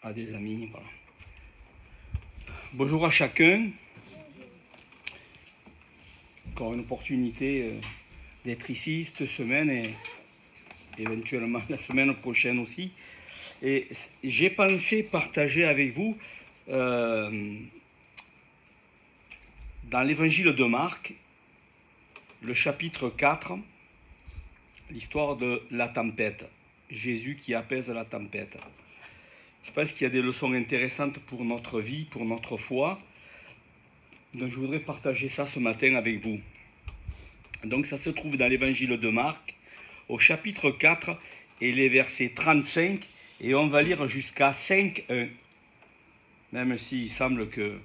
à des amis. Voilà. Bonjour à chacun. Encore une opportunité d'être ici cette semaine et éventuellement la semaine prochaine aussi. Et j'ai pensé partager avec vous dans l'évangile de Marc, le chapitre 4, l'histoire de la tempête. Jésus qui apaise la tempête. Je pense qu'il y a des leçons intéressantes pour notre vie, pour notre foi. Donc je voudrais partager ça ce matin avec vous. Donc ça se trouve dans l'évangile de Marc, au chapitre 4, et les versets 35, et on va lire jusqu'à 5.1. Même s'il semble que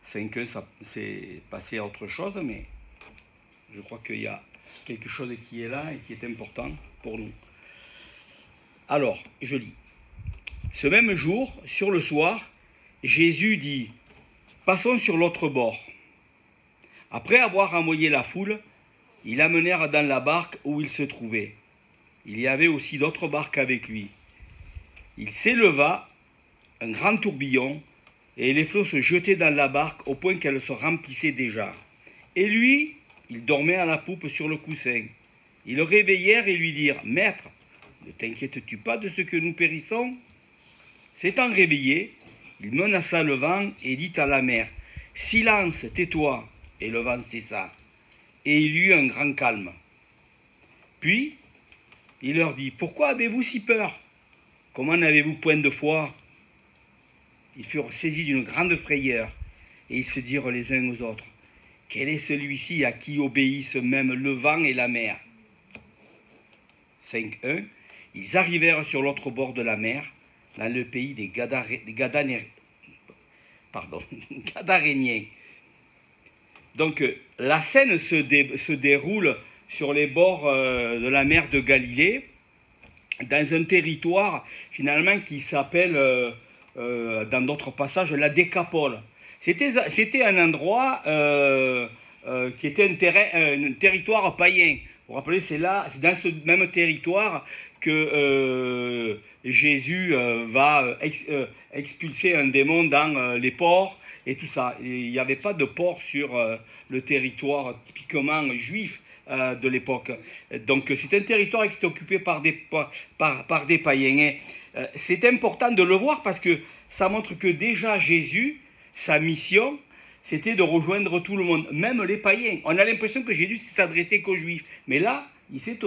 5.1, ça c'est passé à autre chose, mais je crois qu'il y a quelque chose qui est là et qui est important pour nous. Alors, je lis. Ce même jour, sur le soir, Jésus dit « Passons sur l'autre bord ». Après avoir envoyé la foule, ils l'amenèrent dans la barque où il se trouvait. Il y avait aussi d'autres barques avec lui. Il s'éleva un grand tourbillon, et les flots se jetaient dans la barque au point qu'elle se remplissait déjà. Et lui, il dormait à la poupe sur le coussin. Ils le réveillèrent et lui dirent « Maître, ne t'inquiètes-tu pas de ce que nous périssons ?» S'étant réveillé, il menaça le vent et dit à la mer « Silence, tais-toi !» Et le vent cessa. Et il y eut un grand calme. Puis, il leur dit « Pourquoi avez-vous si peur? Comment n'avez-vous point de foi ?» Ils furent saisis d'une grande frayeur, et ils se dirent les uns aux autres « Quel est celui-ci à qui obéissent même le vent et la mer ?» 5.1. Ils arrivèrent sur l'autre bord de la mer, dans le pays des Gadaréniens. Donc la scène se déroule sur les bords de la mer de Galilée, dans un territoire finalement qui s'appelle, dans d'autres passages, la Décapole. C'était un endroit qui était un territoire païen. Vous vous rappelez, c'est dans ce même territoire que Jésus va expulser un démon dans les ports et tout ça. Et il n'y avait pas de port sur le territoire typiquement juif de l'époque. Donc c'est un territoire qui est occupé par des païens. Et, c'est important de le voir parce que ça montre que déjà Jésus, sa mission, c'était de rejoindre tout le monde, même les païens. On a l'impression que Jésus s'est adressé qu'aux juifs. Mais là, il s'est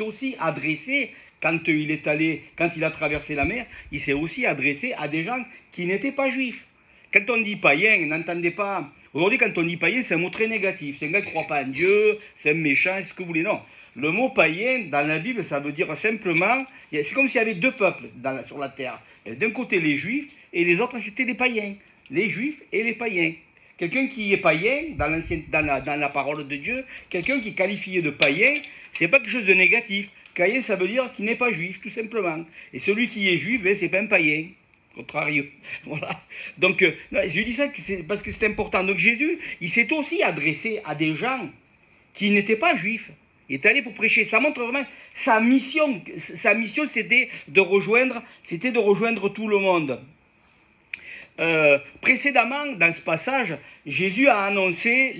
aussi adressé, quand il a traversé la mer, il s'est aussi adressé à des gens qui n'étaient pas juifs. Quand on dit païen, n'entendez pas... Aujourd'hui, quand on dit païen, c'est un mot très négatif. C'est un gars qui ne croit pas en Dieu, c'est un méchant, c'est ce que vous voulez. Non. Le mot païen, dans la Bible, ça veut dire simplement... C'est comme s'il y avait deux peuples sur la terre. D'un côté, les juifs, et les autres, c'était les païens. Les juifs et les païens. Quelqu'un qui est païen, dans la parole de Dieu, quelqu'un qui est qualifié de païen, c'est pas quelque chose de négatif. Païen, ça veut dire qu'il n'est pas juif, tout simplement. Et celui qui est juif, c'est pas un païen. Contrario. Voilà. Donc, je dis ça parce que c'est important. Donc, Jésus, il s'est aussi adressé à des gens qui n'étaient pas juifs. Il est allé pour prêcher. Ça montre vraiment sa mission. Sa mission, c'était de rejoindre tout le monde. Précédemment, dans ce passage, Jésus a annoncé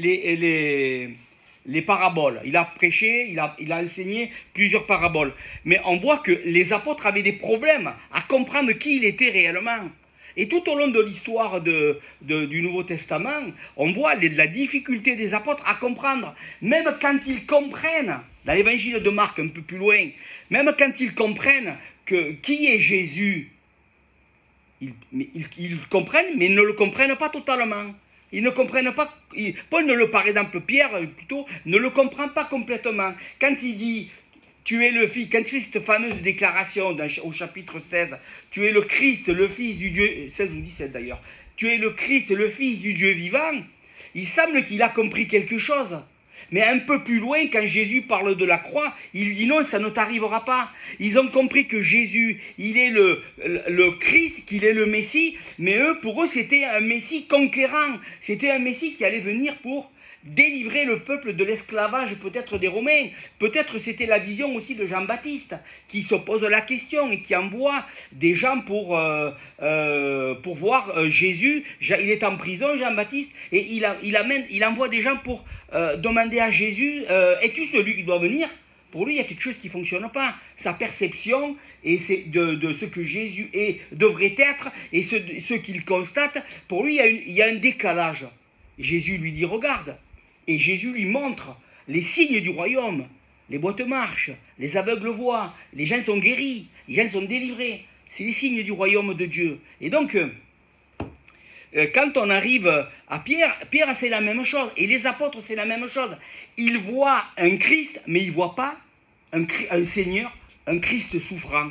les paraboles. Il a prêché, il a enseigné plusieurs paraboles. Mais on voit que les apôtres avaient des problèmes à comprendre qui il était réellement. Et tout au long de l'histoire du Nouveau Testament, on voit la difficulté des apôtres à comprendre. Même quand ils comprennent, dans l'évangile de Marc un peu plus loin, même quand ils comprennent qui est Jésus, ils comprennent, mais ils ne le comprennent pas totalement. Ils ne comprennent pas. Paul, par exemple, Pierre, plutôt, ne le comprend pas complètement. Quand il dit, tu es le Fils, quand il fait cette fameuse déclaration au chapitre 16, tu es le Christ, le Fils du Dieu, 16 ou 17 d'ailleurs, tu es le Christ, le Fils du Dieu vivant, il semble qu'il a compris quelque chose. Mais un peu plus loin, quand Jésus parle de la croix, il lui dit non, ça ne t'arrivera pas. Ils ont compris que Jésus, il est le Christ, qu'il est le Messie, mais pour eux, c'était un Messie conquérant. C'était un Messie qui allait venir pour délivrer le peuple de l'esclavage peut-être des Romains. Peut-être c'était la vision aussi de Jean-Baptiste qui se pose la question et qui envoie des gens pour voir Jésus. Il est en prison, Jean-Baptiste, et il envoie des gens pour demander à Jésus, es-tu celui qui doit venir ? Pour lui, il y a quelque chose qui ne fonctionne pas. Sa perception et de ce que Jésus devrait être et ce qu'il constate, pour lui, il y a un décalage. Jésus lui dit, regarde. Et Jésus lui montre les signes du royaume. Les boîtes marchent, les aveugles voient, les gens sont guéris, les gens sont délivrés. C'est les signes du royaume de Dieu. Et donc, quand on arrive à Pierre, c'est la même chose. Et les apôtres, c'est la même chose. Ils voient un Christ, mais ils ne voient pas un Seigneur, un Christ souffrant.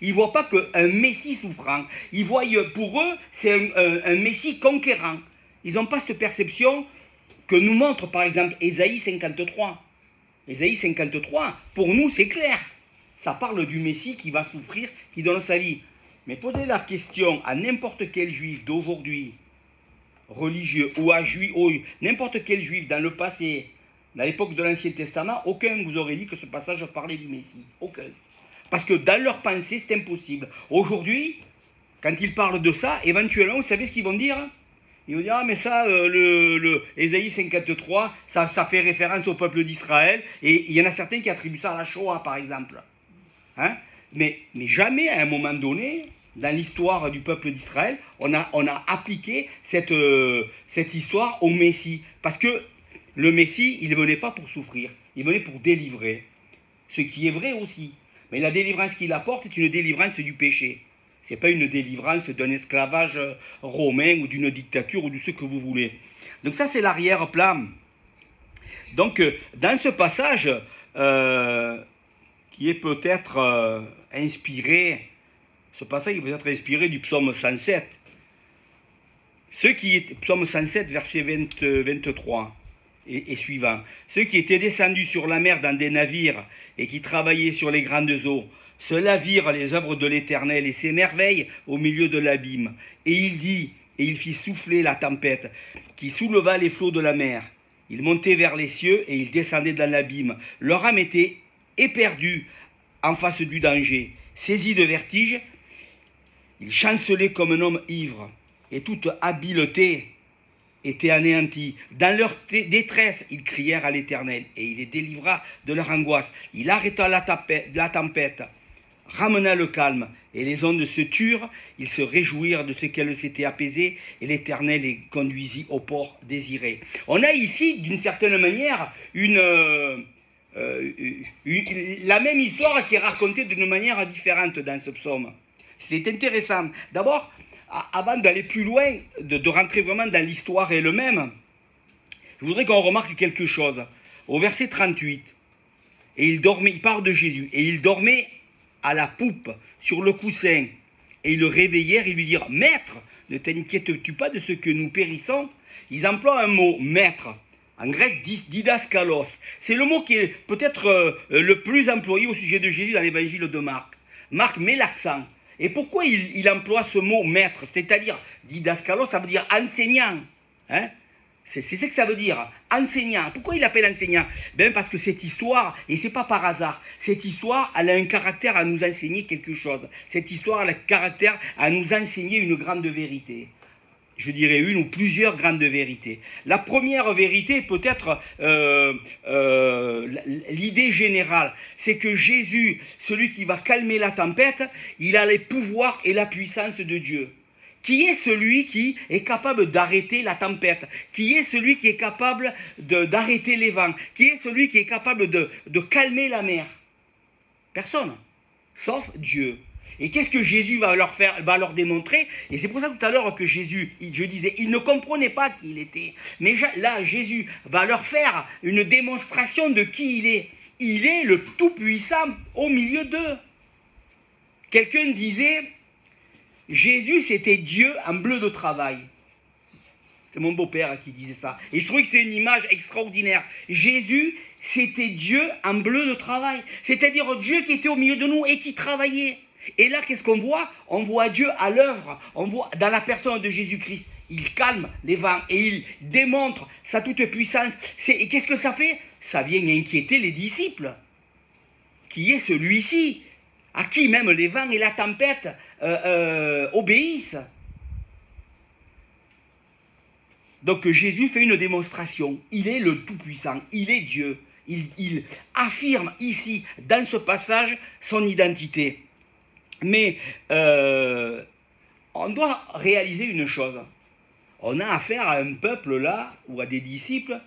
Ils ne voient pas qu'un Messie souffrant. Ils voient, pour eux, c'est un Messie conquérant. Ils n'ont pas cette perception que nous montre, par exemple, Ésaïe 53. Ésaïe 53, pour nous, c'est clair. Ça parle du Messie qui va souffrir, qui donne sa vie. Mais posez la question à n'importe quel juif d'aujourd'hui, religieux, ou à n'importe quel juif dans le passé, dans l'époque de l'Ancien Testament, aucun vous aurait dit que ce passage parlait du Messie. Aucun. Parce que dans leur pensée, c'est impossible. Aujourd'hui, quand ils parlent de ça, éventuellement, vous savez ce qu'ils vont dire ? Ils vont dire, ah mais ça, Ésaïe 53, ça fait référence au peuple d'Israël, et il y en a certains qui attribuent ça à la Shoah, par exemple. Hein ? Mais jamais, à un moment donné, dans l'histoire du peuple d'Israël, on a appliqué cette histoire au Messie. Parce que le Messie, il ne venait pas pour souffrir, il venait pour délivrer. Ce qui est vrai aussi. Mais la délivrance qu'il apporte est une délivrance du péché. Ce n'est pas une délivrance d'un esclavage romain ou d'une dictature ou de ce que vous voulez. Donc ça, c'est l'arrière-plan. Donc, dans ce passage, qui est peut-être inspiré, ce passage est peut-être inspiré du psaume 107. Psaume 107, verset 23 et suivant. Ceux qui étaient descendus sur la mer dans des navires et qui travaillaient sur les grandes eaux, ceux-là virent les œuvres de l'Éternel et ses merveilles au milieu de l'abîme. Et il dit, et il fit souffler la tempête, qui souleva les flots de la mer. Il montait vers les cieux et il descendait dans l'abîme. Leur âme était éperdue en face du danger. Saisi de vertige, il chancelait comme un homme ivre, et toute habileté était anéantie. Dans leur détresse, ils crièrent à l'Éternel, et il les délivra de leur angoisse. Il arrêta la tempête, ramena le calme, et les ondes se turent. Ils se réjouirent de ce qu'elles s'étaient apaisées, et l'Éternel les conduisit au port désiré. On a ici, d'une certaine manière, la même histoire qui est racontée d'une manière différente dans ce psaume. C'est intéressant. D'abord, avant d'aller plus loin, de rentrer vraiment dans l'histoire elle-même, je voudrais qu'on remarque quelque chose. Au verset 38, et il parle de Jésus, et il dormait à la poupe, sur le coussin, et ils le réveillèrent et lui dirent, Maître, ne t'inquiètes-tu pas de ce que nous périssons ? Ils emploient un mot, maître, en grec didaskalos. C'est le mot qui est peut-être le plus employé au sujet de Jésus dans l'évangile de Marc. Marc met l'accent. Et pourquoi il emploie ce mot maître, c'est-à-dire didaskalos, ça veut dire enseignant. Hein ? C'est ce que ça veut dire, enseignant. Pourquoi il appelle enseignant ? Ben parce que cette histoire, et c'est pas par hasard, cette histoire, elle a un caractère à nous enseigner quelque chose. Cette histoire, elle a un caractère à nous enseigner une grande vérité. Je dirais une ou plusieurs grandes vérités. La première vérité, peut-être l'idée générale, c'est que Jésus, celui qui va calmer la tempête, il a les pouvoirs et la puissance de Dieu. Qui est celui qui est capable d'arrêter la tempête ? Qui est celui qui est capable d'arrêter les vents ? Qui est celui qui est capable de calmer la mer ? Personne, sauf Dieu. Et qu'est-ce que Jésus va leur démontrer ? Et c'est pour ça tout à l'heure que Jésus, je disais, il ne comprenait pas qui il était. Mais là, Jésus va leur faire une démonstration de qui il est. Il est le Tout-Puissant au milieu d'eux. Quelqu'un disait, Jésus c'était Dieu en bleu de travail. C'est mon beau-père qui disait ça. Et je trouvais que c'est une image extraordinaire. Jésus, c'était Dieu en bleu de travail. C'est-à-dire Dieu qui était au milieu de nous et qui travaillait. Et là, qu'est-ce qu'on voit ? On voit Dieu à l'œuvre. On voit dans la personne de Jésus-Christ. Il calme les vents et il démontre sa toute-puissance. Et qu'est-ce que ça fait? Ça vient inquiéter les disciples. Qui est celui-ci, à qui même les vents et la tempête obéissent. Donc Jésus fait une démonstration. Il est le Tout-Puissant, il est Dieu. Il affirme ici, dans ce passage, son identité. Mais on doit réaliser une chose. On a affaire à un peuple là, ou à des disciples,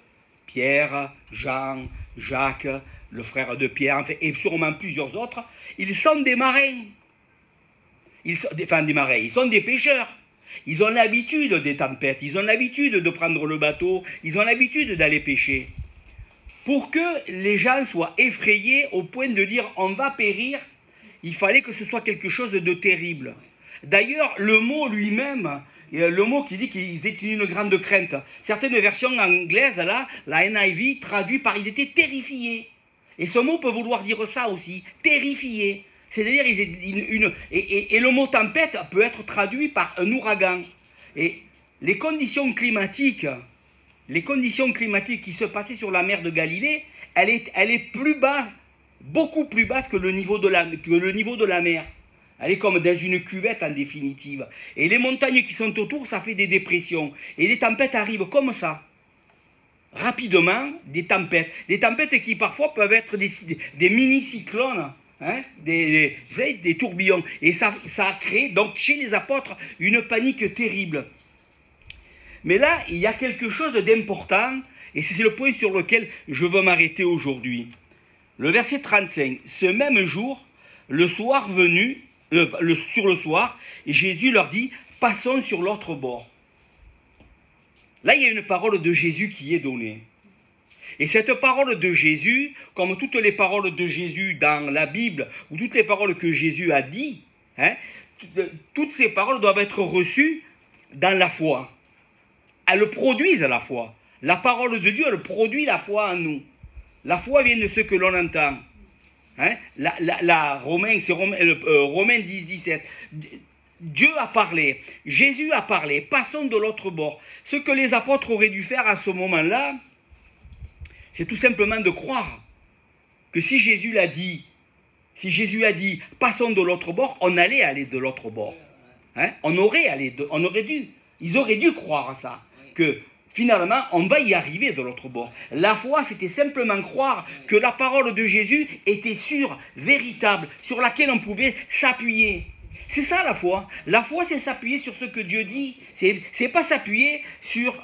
Pierre, Jean, Jacques, le frère de Pierre, enfin, et sûrement plusieurs autres, ils sont des marins. Ils sont des pêcheurs. Ils ont l'habitude des tempêtes, ils ont l'habitude de prendre le bateau, ils ont l'habitude d'aller pêcher. Pour que les gens soient effrayés au point de dire on va périr, il fallait que ce soit quelque chose de terrible. D'ailleurs, le mot lui-même, le mot qui dit qu'ils étaient une grande crainte. Certaines versions anglaises, là, la NIV traduit par ils étaient terrifiés. Et ce mot peut vouloir dire ça aussi, terrifiés. C'est-à-dire, et le mot tempête peut être traduit par un ouragan. Et les conditions climatiques qui se passaient sur la mer de Galilée, elle est plus bas, beaucoup plus basse que le niveau de la mer. Elle est comme dans une cuvette en définitive. Et les montagnes qui sont autour, ça fait des dépressions. Et les tempêtes arrivent comme ça. Rapidement, des tempêtes. Des tempêtes qui parfois peuvent être des mini-cyclones. Hein, des tourbillons. Et ça a créé, donc, chez les apôtres, une panique terrible. Mais là, il y a quelque chose d'important, et c'est le point sur lequel je veux m'arrêter aujourd'hui. Le verset 35. Ce même jour, le soir venu, sur le soir, Jésus leur dit, passons sur l'autre bord. Là, il y a une parole de Jésus qui est donnée. Et cette parole de Jésus, comme toutes les paroles de Jésus dans la Bible, ou toutes les paroles que Jésus a dit, hein, toutes ces paroles doivent être reçues dans la foi. Elles produisent la foi. La parole de Dieu, elle produit la foi en nous. La foi vient de ce que l'on entend. Hein? Romains 10, 17. Dieu a parlé, Jésus a parlé, passons de l'autre bord. Ce que les apôtres auraient dû faire à ce moment-là, c'est tout simplement de croire que si Jésus a dit, passons de l'autre bord, on allait aller de l'autre bord. Hein? On aurait dû. Ils auraient dû croire à ça, que finalement, on va y arriver de l'autre bord. La foi, c'était simplement croire que la parole de Jésus était sûre, véritable, sur laquelle on pouvait s'appuyer. C'est ça la foi. La foi, c'est s'appuyer sur ce que Dieu dit. C'est pas s'appuyer sur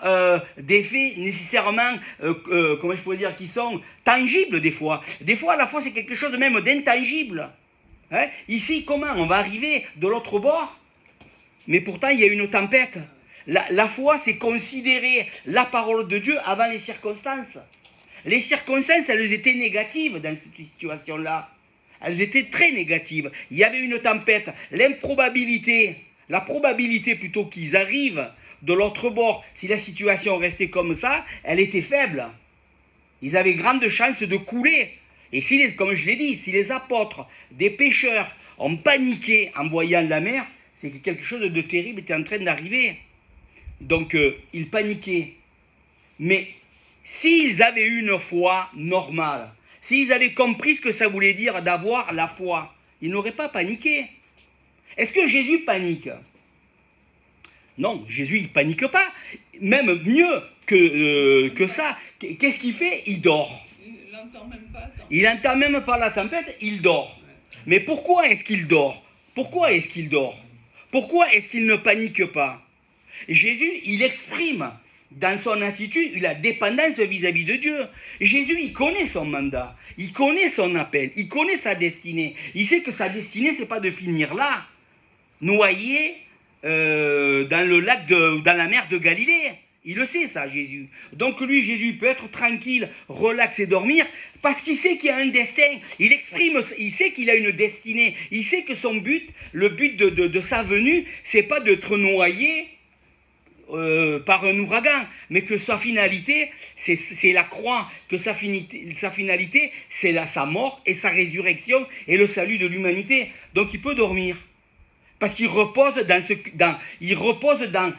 des faits nécessairement, comment je pourrais dire, qui sont tangibles des fois. Des fois, la foi, c'est quelque chose même d'intangible. Hein? Ici, comment on va arriver de l'autre bord? Mais pourtant, il y a une tempête. La foi, c'est considérer la parole de Dieu avant les circonstances. Les circonstances, elles étaient négatives dans cette situation-là. Elles étaient très négatives. Il y avait une tempête. La probabilité plutôt qu'ils arrivent de l'autre bord, si la situation restait comme ça, elle était faible. Ils avaient grande chance de couler. Et comme je l'ai dit, si les apôtres, des pêcheurs, ont paniqué en voyant la mer, c'est que quelque chose de terrible était en train d'arriver. Donc, ils paniquaient. Mais s'ils avaient eu une foi normale, s'ils avaient compris ce que ça voulait dire d'avoir la foi, ils n'auraient pas paniqué. Est-ce que Jésus panique? Non, Jésus, il ne panique pas. Même mieux que ça. Qu'est-ce qu'il fait? Il dort. Il n'entend même pas la tempête, il dort. Mais pourquoi est-ce qu'il dort? Pourquoi est-ce qu'il ne panique pas? Jésus, il exprime dans son attitude la dépendance vis-à-vis de Dieu. Jésus, il connaît son mandat, il connaît son appel, il connaît sa destinée. Il sait que sa destinée, ce n'est pas de finir là, noyé dans la mer de Galilée. Il le sait ça, Jésus. Donc lui, Jésus peut être tranquille, relax et dormir, parce qu'il sait qu'il y a un destin. Il sait qu'il a une destinée. Il sait que son but, le but de sa venue, c'est pas d'être noyé par un ouragan, mais que sa finalité, c'est la croix, que sa finalité, c'est sa mort et sa résurrection et le salut de l'humanité. Donc il peut dormir. Parce qu'il repose il repose dans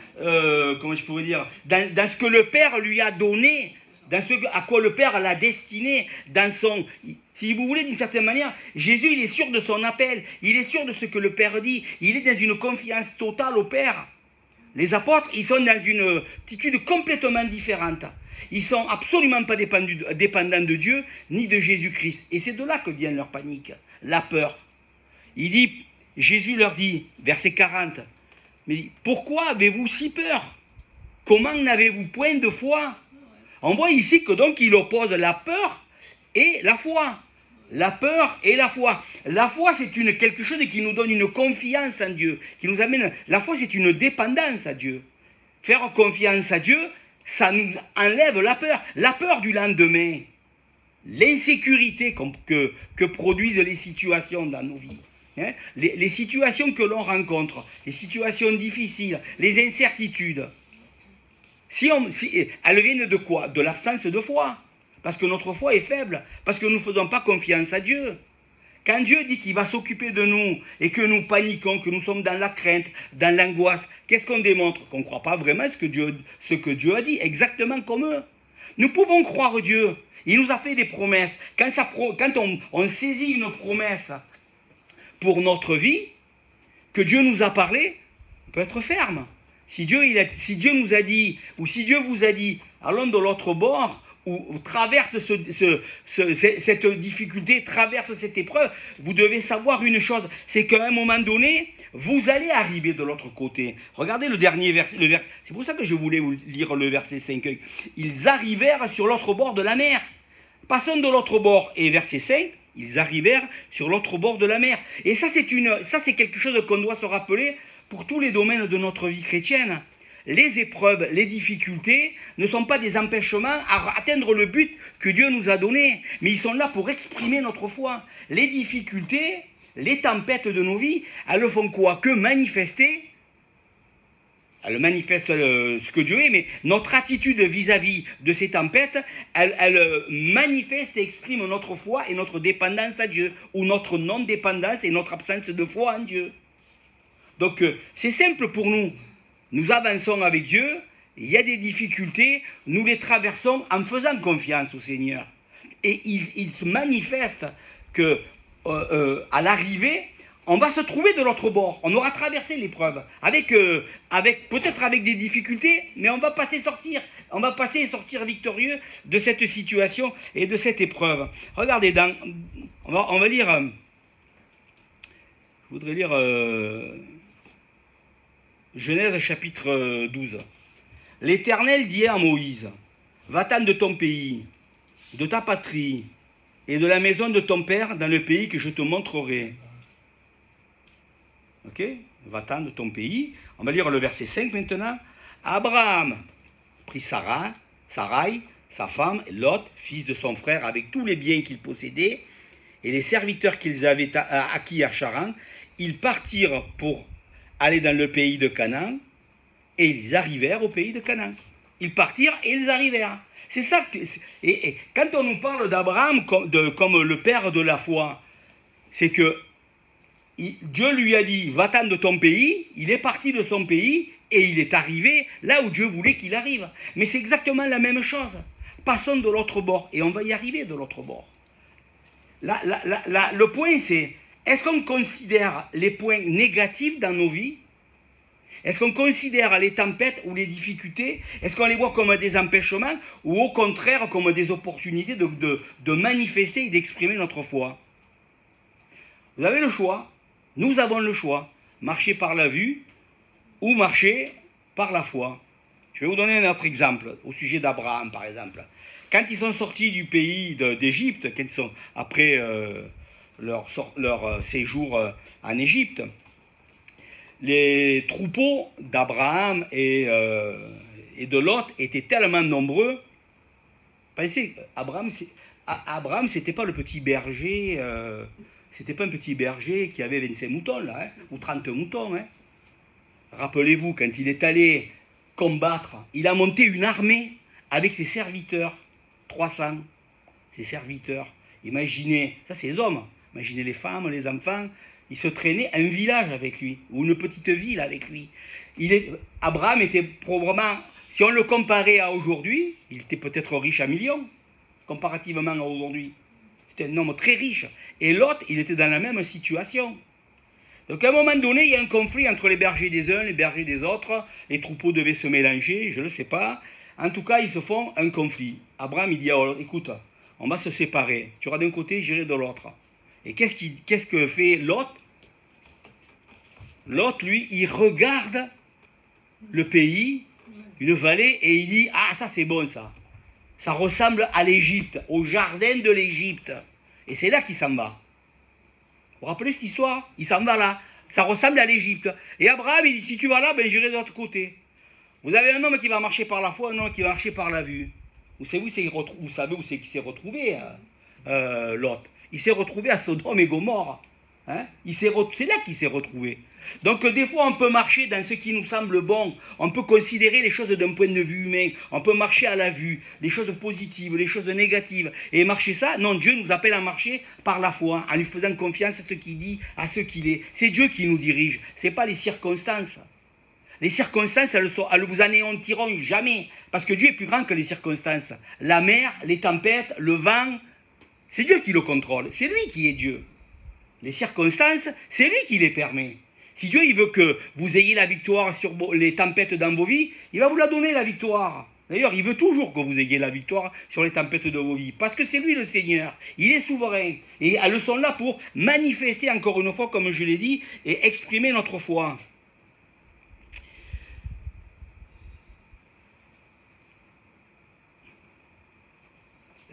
comment je pourrais dire, dans ce que le Père lui a donné, dans ce à quoi le Père l'a destiné, dans son, si vous voulez, d'une certaine manière, Jésus, il est sûr de son appel, il est sûr de ce que le Père dit, il est dans une confiance totale au Père. Les apôtres, ils sont dans une attitude complètement différente. Ils sont absolument pas dépendants de Dieu, ni de Jésus-Christ. Et c'est de là que vient leur panique, la peur. Jésus leur dit, verset 40, mais pourquoi avez-vous si peur? Comment n'avez-vous point de foi? On voit ici que donc il oppose la peur et la foi. La peur et la foi. La foi, c'est quelque chose qui nous donne une confiance en Dieu, qui nous amène. La foi, c'est une dépendance à Dieu. Faire confiance à Dieu, ça nous enlève la peur du lendemain, l'insécurité que produisent les situations dans nos vies. Hein, les situations que l'on rencontre, les situations difficiles, les incertitudes, elles viennent de quoi? De l'absence de foi. Parce que notre foi est faible, parce que nous ne faisons pas confiance à Dieu. Quand Dieu dit qu'il va s'occuper de nous et que nous paniquons, que nous sommes dans la crainte, dans l'angoisse, qu'est-ce qu'on démontre? Qu'on ne croit pas vraiment ce que Dieu a dit, exactement comme eux. Nous pouvons croire Dieu. Il nous a fait des promesses. Quand on saisit une promesse pour notre vie, que Dieu nous a parlé, on peut être ferme. Si Dieu nous a dit, ou si Dieu vous a dit, allons de l'autre bord, ou traverse cette difficulté, traverse cette épreuve, vous devez savoir une chose, c'est qu'à un moment donné, vous allez arriver de l'autre côté. Regardez le dernier verset, c'est pour ça que je voulais vous lire le verset 5. Ils arrivèrent sur l'autre bord de la mer. Passons de l'autre bord, et verset 5, ils arrivèrent sur l'autre bord de la mer. Et ça, c'est quelque chose qu'on doit se rappeler pour tous les domaines de notre vie chrétienne. Les épreuves, les difficultés ne sont pas des empêchements à atteindre le but que Dieu nous a donné, mais ils sont là pour exprimer notre foi. Les difficultés, les tempêtes de nos vies, elles font quoi? Que manifester. Elles manifestent ce que Dieu est, mais notre attitude vis-à-vis de ces tempêtes, elle manifeste et exprime notre foi et notre dépendance à Dieu, ou notre non-dépendance et notre absence de foi en Dieu. Donc c'est simple pour nous. Nous avançons avec Dieu, il y a des difficultés, nous les traversons en faisant confiance au Seigneur. Et il se manifeste que à l'arrivée, on va se trouver de l'autre bord. On aura traversé l'épreuve, peut-être avec des difficultés, mais on va passer sortir. On va passer et sortir victorieux de cette situation et de cette épreuve. Regardez, on va lire, je voudrais lire Genèse chapitre 12. L'Éternel dit à Moïse, va-t'en de ton pays, de ta patrie et de la maison de ton père dans le pays que je te montrerai. Ok? Va-t'en de ton pays. On va lire le verset 5 maintenant. Abraham prit Sarai, sa femme, et Lot, fils de son frère, avec tous les biens qu'il possédait, et les serviteurs qu'ils avaient acquis à Charan. Ils partirent pour aller dans le pays de Canaan, et ils arrivèrent au pays de Canaan. Ils partirent et ils arrivèrent. C'est ça que... Et quand on nous parle d'Abraham comme le père de la foi, c'est que Dieu lui a dit, va-t'en de ton pays, il est parti de son pays, et il est arrivé là où Dieu voulait qu'il arrive. Mais c'est exactement la même chose. Passons de l'autre bord, et on va y arriver de l'autre bord. Le point c'est, est-ce qu'on considère les points négatifs dans nos vies? Est-ce qu'on considère les tempêtes ou les difficultés, est-ce qu'on les voit comme des empêchements ou au contraire comme des opportunités de manifester et d'exprimer notre foi? Vous avez le choix, nous avons le choix, marcher par la vue ou marcher par la foi. Je vais vous donner un autre exemple au sujet d'Abraham par exemple. Quand ils sont sortis du pays d'Égypte, quand ils sont après leur séjour en Égypte, les troupeaux d'Abraham et de Lot étaient tellement nombreux. Pensez, Abraham, c'était pas le petit berger, c'était pas un petit berger qui avait 25 moutons là, hein, ou 30 moutons. Hein. Rappelez-vous, quand il est allé combattre, il a monté une armée avec ses serviteurs, 300, ses serviteurs. Imaginez, ça c'est les hommes, imaginez les femmes, les enfants. Il se traînait un village avec lui, ou une petite ville avec lui. Abraham était probablement, si on le comparait à aujourd'hui, il était peut-être riche à millions, comparativement à aujourd'hui. C'était un homme très riche. Et l'autre, il était dans la même situation. Donc à un moment donné, il y a un conflit entre les bergers des uns, les bergers des autres. Les troupeaux devaient se mélanger, je ne le sais pas. En tout cas, ils se font un conflit. Abraham, il dit, oh, écoute, on va se séparer. Tu iras d'un côté, j'irai de l'autre. Et qu'est-ce que fait Lot? Lot, lui, il regarde le pays, une vallée, et il dit, ah, ça c'est bon ça. Ça ressemble à l'Égypte, au jardin de l'Égypte. Et c'est là qu'il s'en va. Vous vous rappelez cette histoire? Il s'en va là. Ça ressemble à l'Égypte. Et Abraham, il dit, si tu vas là, ben j'irai de l'autre côté. Vous avez un homme qui va marcher par la foi, un homme qui va marcher par la vue. Vous savez où c'est qu'il s'est retrouvé, Lot? Il s'est retrouvé à Sodome et Gomorre. Hein? C'est là qu'il s'est retrouvé. Donc des fois on peut marcher dans ce qui nous semble bon, on peut considérer les choses d'un point de vue humain, on peut marcher à la vue, les choses positives, les choses négatives, et marcher ça, non, Dieu nous appelle à marcher par la foi, en lui faisant confiance à ce qu'il dit, à ce qu'il est. C'est Dieu qui nous dirige, ce n'est pas les circonstances. Les circonstances, elles vous anéantiront jamais, parce que Dieu est plus grand que les circonstances. La mer, les tempêtes, le vent, c'est Dieu qui le contrôle, c'est lui qui est Dieu. Les circonstances, c'est lui qui les permet. Si Dieu il veut que vous ayez la victoire sur les tempêtes dans vos vies, il va vous la donner la victoire. D'ailleurs, il veut toujours que vous ayez la victoire sur les tempêtes de vos vies. Parce que c'est lui le Seigneur. Il est souverain. Et elles sont là pour manifester encore une fois, comme je l'ai dit, et exprimer notre foi.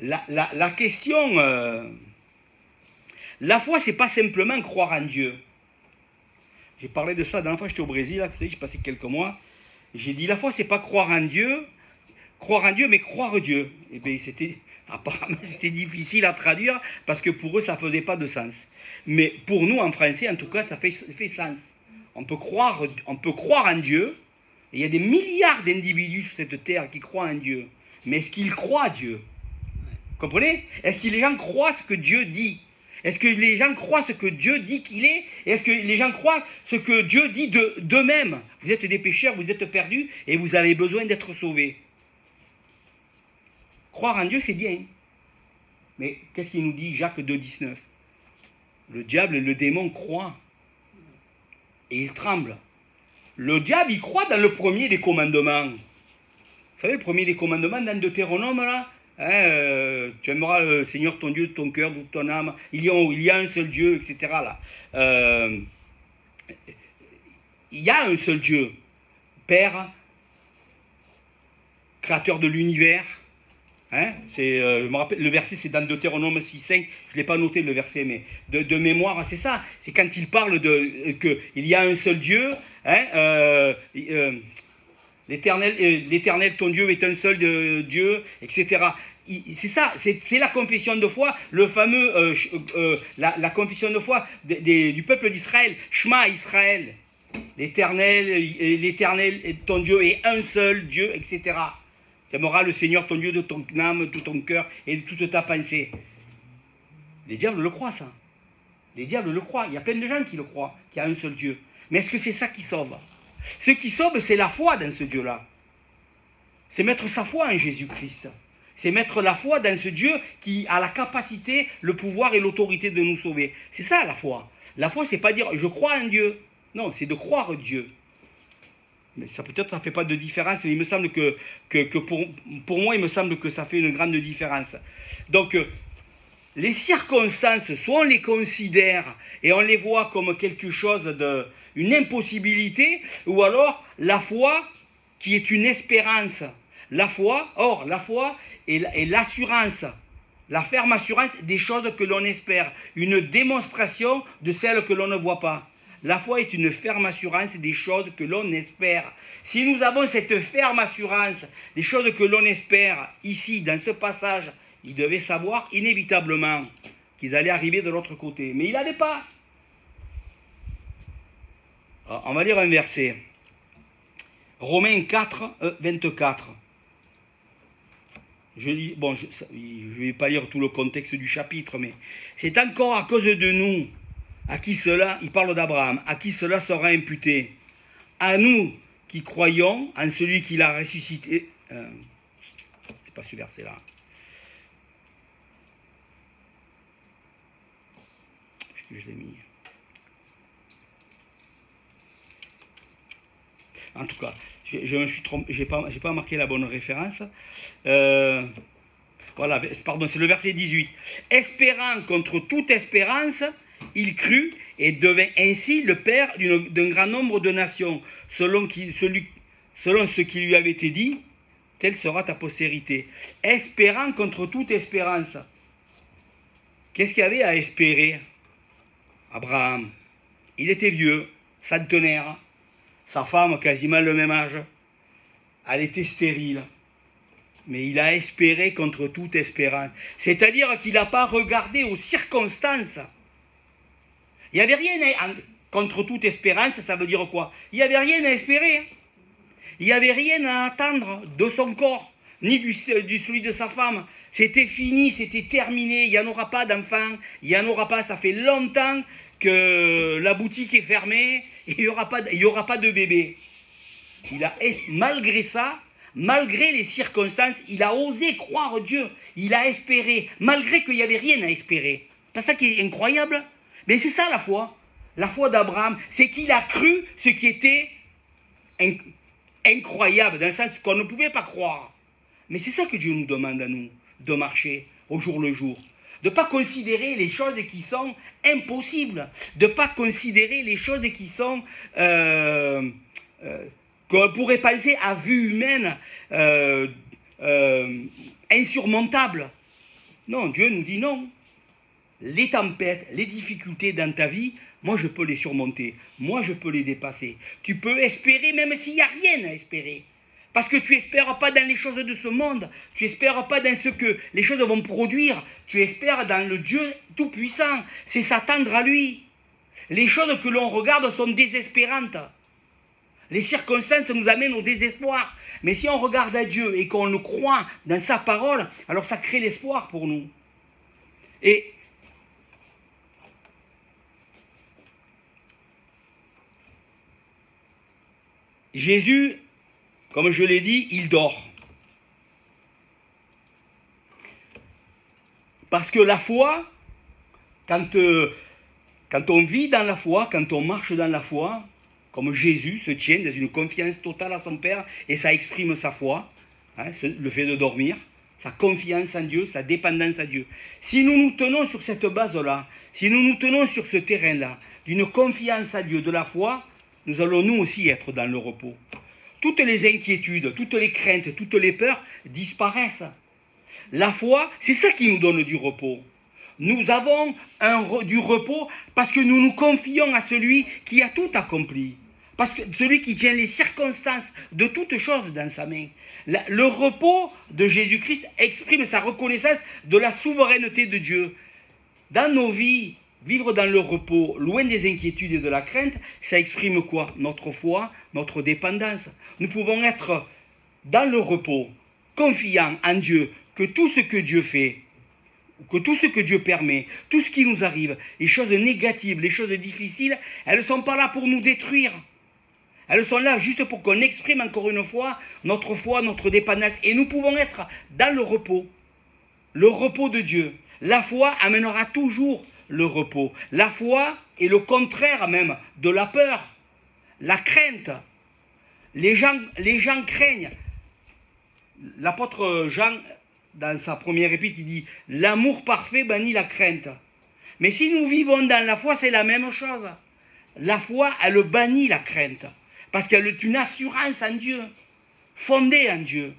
La question... la foi, c'est pas simplement croire en Dieu. J'ai parlé de ça la dernière fois, j'étais au Brésil, là, j'ai passé quelques mois. J'ai dit, la foi, c'est pas croire en Dieu, mais croire Dieu. Et bien, apparemment, c'était difficile à traduire, parce que pour eux, ça faisait pas de sens. Mais pour nous, en français, en tout cas, ça fait sens. On peut croire en Dieu, et il y a des milliards d'individus sur cette terre qui croient en Dieu. Mais est-ce qu'ils croient Dieu? Vous comprenez? Est-ce que les gens croient ce que Dieu dit? Est-ce que les gens croient ce que Dieu dit qu'il est? Et est-ce que les gens croient ce que Dieu dit d'eux-mêmes? Vous êtes des pécheurs, vous êtes perdus et vous avez besoin d'être sauvés. Croire en Dieu, c'est bien. Mais qu'est-ce qu'il nous dit Jacques 2,19? Le diable et le démon croient. Et ils tremblent. Le diable, il croit dans le premier des commandements. Vous savez, le premier des commandements dans Deutéronome, là, tu aimeras le Seigneur ton Dieu de ton cœur, de ton âme. Il y a un seul Dieu, etc. Là. Il y a un seul Dieu, Père, créateur de l'univers. Je me rappelle, le verset c'est dans Deutéronome 6,5. Je ne l'ai pas noté le verset, mais de mémoire, c'est ça. C'est quand il parle qu'il y a un seul Dieu. L'Éternel, ton Dieu est un seul Dieu, etc. C'est ça, c'est la confession de foi, le fameux, la confession de foi du peuple d'Israël, Shema Israël, l'Éternel, ton Dieu est un seul Dieu, etc. Tu aimeras le Seigneur, ton Dieu, de ton âme, de ton cœur et de toute ta pensée. Les diables le croient, ça. Les diables le croient. Il y a plein de gens qui le croient, qu'il y a un seul Dieu. Mais est-ce que c'est ça qui sauve? Ce qui sauve, c'est la foi dans ce Dieu-là. C'est mettre sa foi en Jésus-Christ. C'est mettre la foi dans ce Dieu qui a la capacité, le pouvoir et l'autorité de nous sauver. C'est ça la foi. La foi, c'est pas dire je crois en Dieu. Non, c'est de croire Dieu. Mais ça peut-être ça ne fait pas de différence, mais il me semble que pour moi, il me semble que ça fait une grande différence. Donc, les circonstances, soit on les considère et on les voit comme quelque chose une impossibilité, ou alors la foi qui est une espérance. La foi est l'assurance, la ferme assurance des choses que l'on espère, une démonstration de celles que l'on ne voit pas. La foi est une ferme assurance des choses que l'on espère. Si nous avons cette ferme assurance des choses que l'on espère, ici, dans ce passage, ils devaient savoir inévitablement qu'ils allaient arriver de l'autre côté. Mais ils n'allaient pas. Alors, on va lire un verset. Romains 4, 24. Je ne vais pas lire tout le contexte du chapitre, mais c'est encore à cause de nous À qui cela, il parle d'Abraham, à qui cela sera imputé? À nous qui croyons en celui qui l'a ressuscité. C'est pas ce verset-là. Je l'ai mis. En tout cas, je me suis trompé, j'ai pas marqué la bonne référence. Voilà, pardon, c'est le verset 18. Espérant contre toute espérance, il crut et devint ainsi le père d'un grand nombre de nations, selon ce qui lui avait été dit, telle sera ta postérité. Espérant contre toute espérance. Qu'est-ce qu'il y avait à espérer? Abraham, il était vieux, centenaire, sa femme quasiment le même âge, elle était stérile, mais il a espéré contre toute espérance, c'est-à-dire qu'il n'a pas regardé aux circonstances. Il n'y avait rien contre toute espérance, ça veut dire quoi? Il n'y avait rien à espérer, il n'y avait rien à attendre de son corps, ni du celui de sa femme. C'était fini, c'était terminé, il n'y en aura pas d'enfants, il n'y en aura pas, ça fait longtemps que la boutique est fermée, et il n'y aura pas de bébé. Malgré ça, malgré les circonstances, il a osé croire Dieu, il a espéré, malgré qu'il n'y avait rien à espérer. C'est pas ça qui est incroyable? Mais c'est ça la foi d'Abraham, c'est qu'il a cru ce qui était incroyable, dans le sens qu'on ne pouvait pas croire. Mais c'est ça que Dieu nous demande à nous, de marcher au jour le jour. De ne pas considérer les choses qui sont impossibles, de ne pas considérer les choses qui sont, qu'on pourrait penser à vue humaine, insurmontables. Non, Dieu nous dit non. Les tempêtes, les difficultés dans ta vie, moi je peux les surmonter, moi je peux les dépasser. Tu peux espérer même s'il n'y a rien à espérer. Parce que tu n'espères pas dans les choses de ce monde, tu n'espères pas dans ce que les choses vont produire, tu espères dans le Dieu Tout-Puissant, c'est s'attendre à lui. Les choses que l'on regarde sont désespérantes. Les circonstances nous amènent au désespoir. Mais si on regarde à Dieu et qu'on le croit dans sa parole, alors ça crée l'espoir pour nous. Et Jésus, comme je l'ai dit, il dort. Parce que la foi, quand on vit dans la foi, quand on marche dans la foi, comme Jésus se tient dans une confiance totale à son Père, et ça exprime sa foi, le fait de dormir, sa confiance en Dieu, sa dépendance à Dieu. Si nous nous tenons sur cette base-là, si nous nous tenons sur ce terrain-là, d'une confiance à Dieu, de la foi, nous allons nous aussi être dans le repos. Toutes les inquiétudes, toutes les craintes, toutes les peurs disparaissent. La foi, c'est ça qui nous donne du repos. Nous avons du repos parce que nous nous confions à celui qui a tout accompli. Parce que celui qui tient les circonstances de toutes choses dans sa main. Le repos de Jésus-Christ exprime sa reconnaissance de la souveraineté de Dieu. Dans nos vies, vivre dans le repos, loin des inquiétudes et de la crainte, ça exprime quoi? Notre foi, notre dépendance. Nous pouvons être dans le repos, confiants en Dieu, que tout ce que Dieu fait, que tout ce que Dieu permet, tout ce qui nous arrive, les choses négatives, les choses difficiles, elles ne sont pas là pour nous détruire. Elles sont là juste pour qu'on exprime encore une fois, notre dépendance. Et nous pouvons être dans le repos de Dieu. La foi amènera toujours le repos. La foi est le contraire même de la peur, la crainte. Les gens craignent. L'apôtre Jean, dans sa première épître, il dit « L'amour parfait bannit la crainte ». Mais si nous vivons dans la foi, c'est la même chose. La foi, elle bannit la crainte. Parce qu'elle est une assurance en Dieu, fondée en Dieu.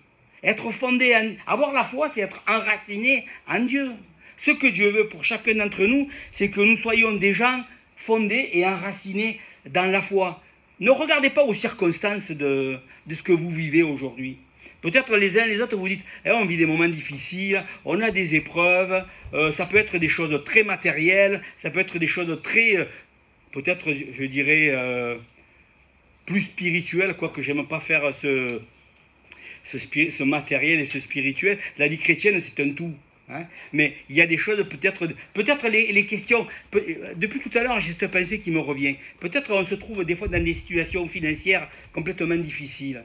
Avoir la foi, c'est être enraciné en Dieu. Ce que Dieu veut pour chacun d'entre nous, c'est que nous soyons des gens fondés et enracinés dans la foi. Ne regardez pas aux circonstances de ce que vous vivez aujourd'hui. Peut-être les uns les autres, vous dites, on vit des moments difficiles, on a des épreuves, ça peut être des choses très matérielles, ça peut être des choses très, peut-être, je dirais, plus spirituelles, quoique j'aime pas faire ce matériel et ce spirituel. La vie chrétienne, c'est un tout. Hein. Mais il y a des choses, peut-être les questions, depuis tout à l'heure, j'ai cette pensée qui me revient. Peut-être on se trouve des fois dans des situations financières complètement difficiles.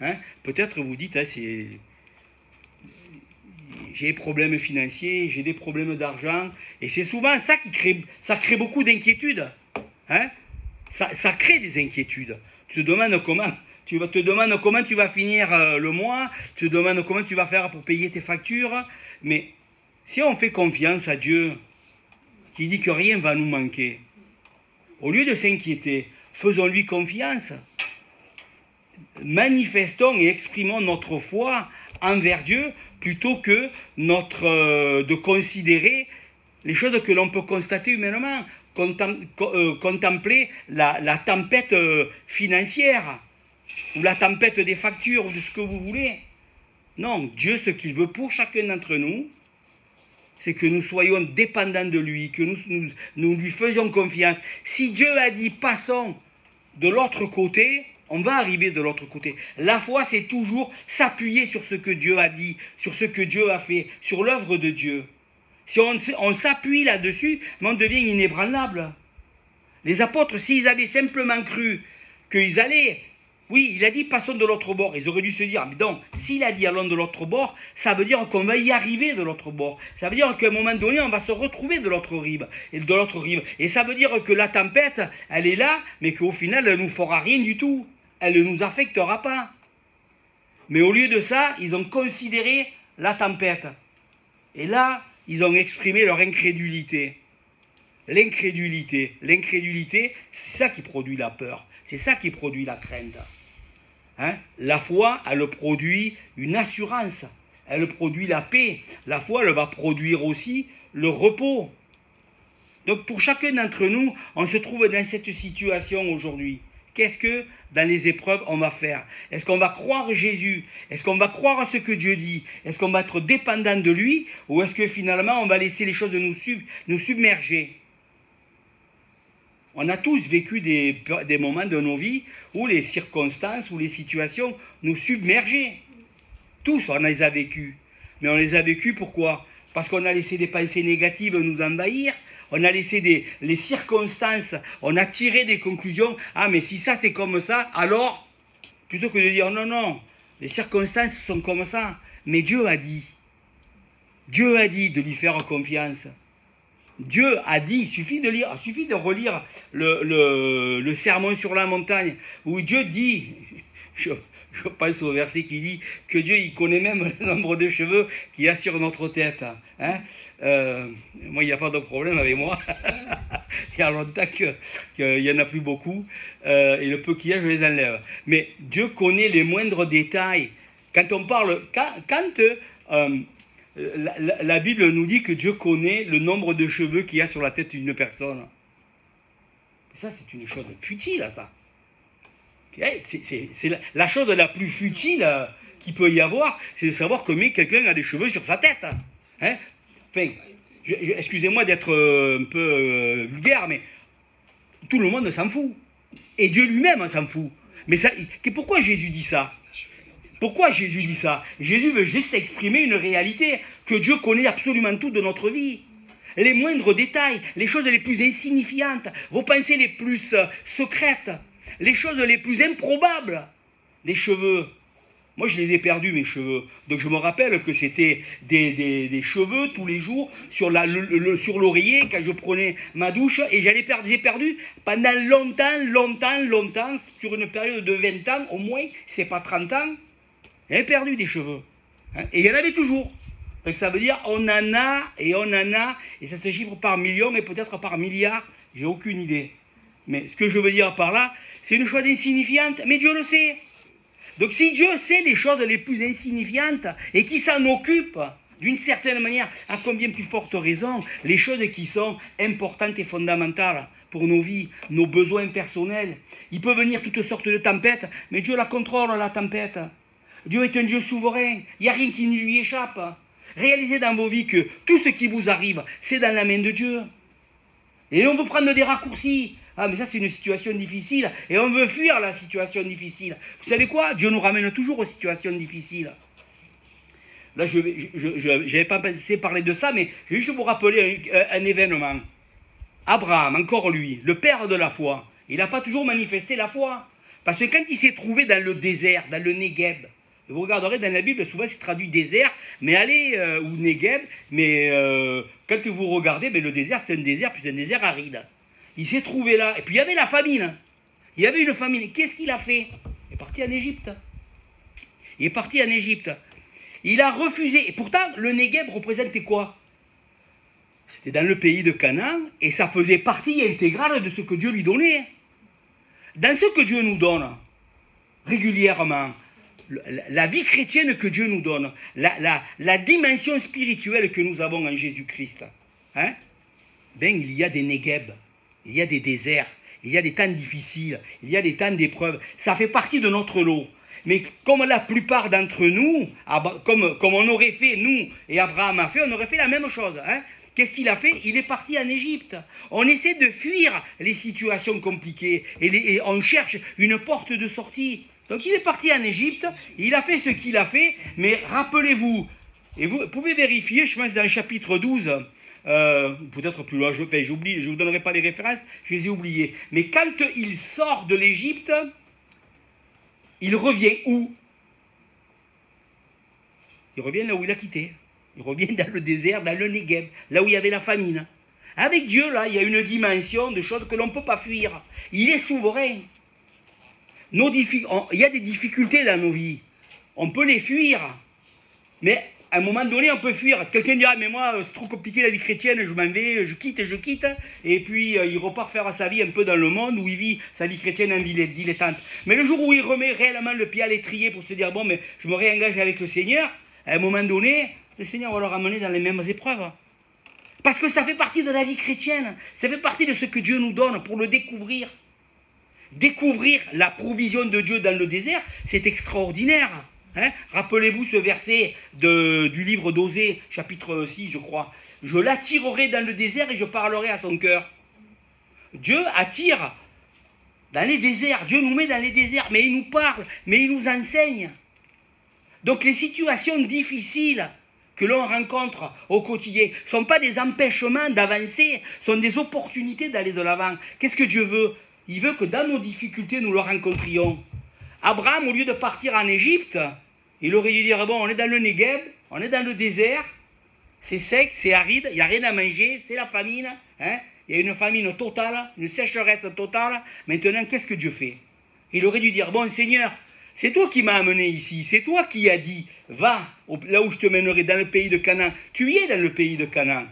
Hein. Peut-être vous dites, hein, j'ai des problèmes financiers, j'ai des problèmes d'argent, et c'est souvent ça ça crée beaucoup d'inquiétudes. Hein. Ça crée des inquiétudes. Tu te demandes comment tu vas finir le mois, tu te demandes comment tu vas faire pour payer tes factures. Mais si on fait confiance à Dieu, qui dit que rien ne va nous manquer, au lieu de s'inquiéter, faisons-lui confiance. Manifestons et exprimons notre foi envers Dieu plutôt que de considérer les choses que l'on peut constater humainement. Contempler la tempête financière ou la tempête des factures ou de ce que vous voulez. Non, Dieu, ce qu'il veut pour chacun d'entre nous, c'est que nous soyons dépendants de lui, que nous lui faisions confiance. Si Dieu a dit passons de l'autre côté, on va arriver de l'autre côté. La foi, c'est toujours s'appuyer sur ce que Dieu a dit, sur ce que Dieu a fait, sur l'œuvre de Dieu. Si on s'appuie là-dessus, on devient inébranlable. Les apôtres, s'ils avaient simplement cru qu'ils allaient, oui, il a dit passons de l'autre bord, ils auraient dû se dire, mais donc, s'il a dit allons de l'autre bord, ça veut dire qu'on va y arriver de l'autre bord. Ça veut dire qu'à un moment donné, on va se retrouver de l'autre rive. Et ça veut dire que la tempête, elle est là, mais qu'au final, elle ne nous fera rien du tout. Elle ne nous affectera pas. Mais au lieu de ça, ils ont considéré la tempête. Et là, ils ont exprimé leur incrédulité. L'incrédulité, c'est ça qui produit la peur. C'est ça qui produit la crainte. Hein? La foi, elle produit une assurance. Elle produit la paix. La foi, elle va produire aussi le repos. Donc pour chacun d'entre nous, on se trouve dans cette situation aujourd'hui. Qu'est-ce que, dans les épreuves, on va faire? Est-ce qu'on va croire Jésus? Est-ce qu'on va croire à ce que Dieu dit? Est-ce qu'on va être dépendant de lui? Ou est-ce que finalement, on va laisser les choses nous submerger? On a tous vécu des moments de nos vies où les circonstances, où les situations nous submergeaient. Tous, on les a vécus. Mais on les a vécus pourquoi? Parce qu'on a laissé des pensées négatives nous envahir. On a laissé les circonstances, on a tiré des conclusions. Ah, mais si ça c'est comme ça, alors, plutôt que de dire non, non, les circonstances sont comme ça. Mais Dieu a dit de lui faire confiance. Dieu a dit, il suffit de relire le sermon sur la montagne, où Dieu dit, je pense au verset qui dit que Dieu, il connaît même le nombre de cheveux qu'il y a sur notre tête. Hein. Moi, il n'y a pas de problème avec moi. Il y a longtemps qu'il n'y en a plus beaucoup. Et le peu qu'il y a, je les enlève. Mais Dieu connaît les moindres détails. Quand on parle... la Bible nous dit que Dieu connaît le nombre de cheveux qu'il y a sur la tête d'une personne. Ça, c'est une chose futile, ça. C'est la chose la plus futile qu'il peut y avoir, c'est de savoir combien quelqu'un a des cheveux sur sa tête. Hein? Enfin, excusez-moi d'être un peu vulgaire, mais tout le monde s'en fout. Et Dieu lui-même s'en fout. Mais pourquoi Jésus dit ça? Pourquoi Jésus dit ça? Jésus veut juste exprimer une réalité, que Dieu connaît absolument tout de notre vie. Les moindres détails, les choses les plus insignifiantes, vos pensées les plus secrètes, les choses les plus improbables. Les cheveux. Moi, je les ai perdus, mes cheveux. Donc, je me rappelle que c'était des cheveux tous les jours sur l'oreiller quand je prenais ma douche. Et j'ai perdu pendant longtemps, sur une période de 20 ans, au moins, c'est pas 30 ans. J'avais perdu des cheveux. Hein, et il y en avait toujours. Donc, ça veut dire on en a, et ça se chiffre par millions et peut-être par milliards. J'ai aucune idée. Mais ce que je veux dire par là, c'est une chose insignifiante, mais Dieu le sait. Donc si Dieu sait les choses les plus insignifiantes et qui s'en occupe d'une certaine manière, à combien plus forte raison, les choses qui sont importantes et fondamentales pour nos vies, nos besoins personnels. Il peut venir toutes sortes de tempêtes, mais Dieu la contrôle, la tempête. Dieu est un Dieu souverain, il n'y a rien qui ne lui échappe. Réalisez dans vos vies que tout ce qui vous arrive, c'est dans la main de Dieu. Et on veut prendre des raccourcis. Ah, mais ça, c'est une situation difficile. Et on veut fuir la situation difficile. Vous savez quoi? Dieu nous ramène toujours aux situations difficiles. Là, je n'avais pas pensé parler de ça, mais je vais juste vous rappeler un événement. Abraham, encore lui, le père de la foi, il n'a pas toujours manifesté la foi. Parce que quand il s'est trouvé dans le désert, dans le Negev, vous regarderez dans la Bible, souvent c'est traduit désert, mais allez, ou Negev, mais quand vous regardez, le désert c'est un désert, puis c'est un désert aride. Il s'est trouvé là, et puis il y avait la famine. Il y avait une famine. Qu'est-ce qu'il a fait? Il est parti en Égypte. Il est parti en Égypte. Il a refusé. Et pourtant, le Negev représentait quoi? C'était dans le pays de Canaan, et ça faisait partie intégrale de ce que Dieu lui donnait. Dans ce que Dieu nous donne, régulièrement, la vie chrétienne que Dieu nous donne, la dimension spirituelle que nous avons en Jésus-Christ, hein, il y a des Negev, il y a des déserts, il y a des temps difficiles, il y a des temps d'épreuves. Ça fait partie de notre lot. Mais comme la plupart d'entre nous, comme on aurait fait, nous et Abraham a fait, on aurait fait la même chose. Hein. Qu'est-ce qu'il a fait? Il est parti en Égypte. On essaie de fuir les situations compliquées et on cherche une porte de sortie. Donc il est parti en Égypte, il a fait ce qu'il a fait, mais rappelez-vous, et vous pouvez vérifier, je pense dans le chapitre 12, peut-être plus loin, j'oublie, je ne vous donnerai pas les références, je les ai oubliées. Mais quand il sort de l'Égypte, il revient où? Il revient là où il a quitté. Il revient dans le désert, dans le Negev, là où il y avait la famine. Avec Dieu, là, il y a une dimension de choses que l'on ne peut pas fuir. Il est souverain. Il y a des difficultés dans nos vies. On peut les fuir. Mais à un moment donné, on peut fuir. Quelqu'un dira, mais moi, c'est trop compliqué la vie chrétienne, je m'en vais, je quitte. Et puis, il repart faire sa vie un peu dans le monde où il vit sa vie chrétienne en dilettante. Mais le jour où il remet réellement le pied à l'étrier pour se dire, bon, mais je me réengage avec le Seigneur, à un moment donné, le Seigneur va le ramener dans les mêmes épreuves. Parce que ça fait partie de la vie chrétienne. Ça fait partie de ce que Dieu nous donne pour le découvrir. Découvrir la provision de Dieu dans le désert, c'est extraordinaire. Hein? Rappelez-vous ce verset du livre d'Osée, chapitre 6, je crois. Je l'attirerai dans le désert et je parlerai à son cœur. Dieu attire dans les déserts. Dieu nous met dans les déserts, mais il nous parle, mais il nous enseigne. Donc les situations difficiles que l'on rencontre au quotidien ne sont pas des empêchements d'avancer, sont des opportunités d'aller de l'avant. Qu'est-ce que Dieu veut? Il veut que dans nos difficultés, nous le rencontrions. Abraham, au lieu de partir en Égypte, il aurait dû dire, bon, on est dans le Negev, on est dans le désert, c'est sec, c'est aride, il n'y a rien à manger, c'est la famine, hein, il y a une famine totale, une sécheresse totale. Maintenant, qu'est-ce que Dieu fait? Il aurait dû dire, bon Seigneur, c'est toi qui m'as amené ici, c'est toi qui as dit, va là où je te mènerai, dans le pays de Canaan. Tu y es dans le pays de Canaan.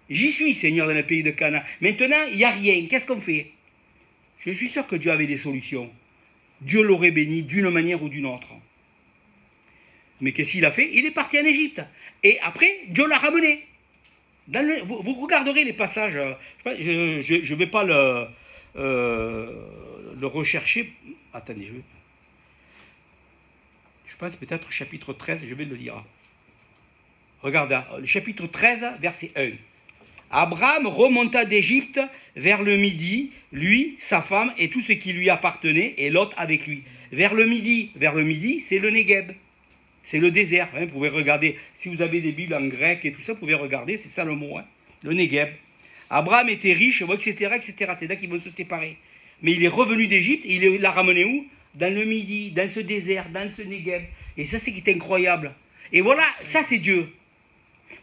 J'y suis, Seigneur, dans le pays de Canaan. Maintenant, il n'y a rien. Qu'est-ce qu'on fait? Je suis sûr que Dieu avait des solutions. Dieu l'aurait béni d'une manière ou d'une autre. Mais qu'est-ce qu'il a fait? Il est parti en Égypte. Et après, Dieu l'a ramené. Vous regarderez les passages. Je ne vais pas le rechercher. Attendez, je pense peut-être chapitre 13, je vais le lire. Regardez, le chapitre 13, verset 1. Abraham remonta d'Égypte vers le midi, lui, sa femme et tout ce qui lui appartenait, et Lot avec lui. Vers le midi, c'est le Negev. C'est le désert. Hein, vous pouvez regarder, si vous avez des Bibles en grec et tout ça, vous pouvez regarder, c'est ça le mot, hein, le Negev. Abraham était riche, etc., etc. C'est là qu'ils vont se séparer. Mais il est revenu d'Égypte, et il l'a ramené où? Dans le midi, dans ce désert, dans ce Negev. Et ça, c'est qui est incroyable. Et voilà, ça, c'est Dieu.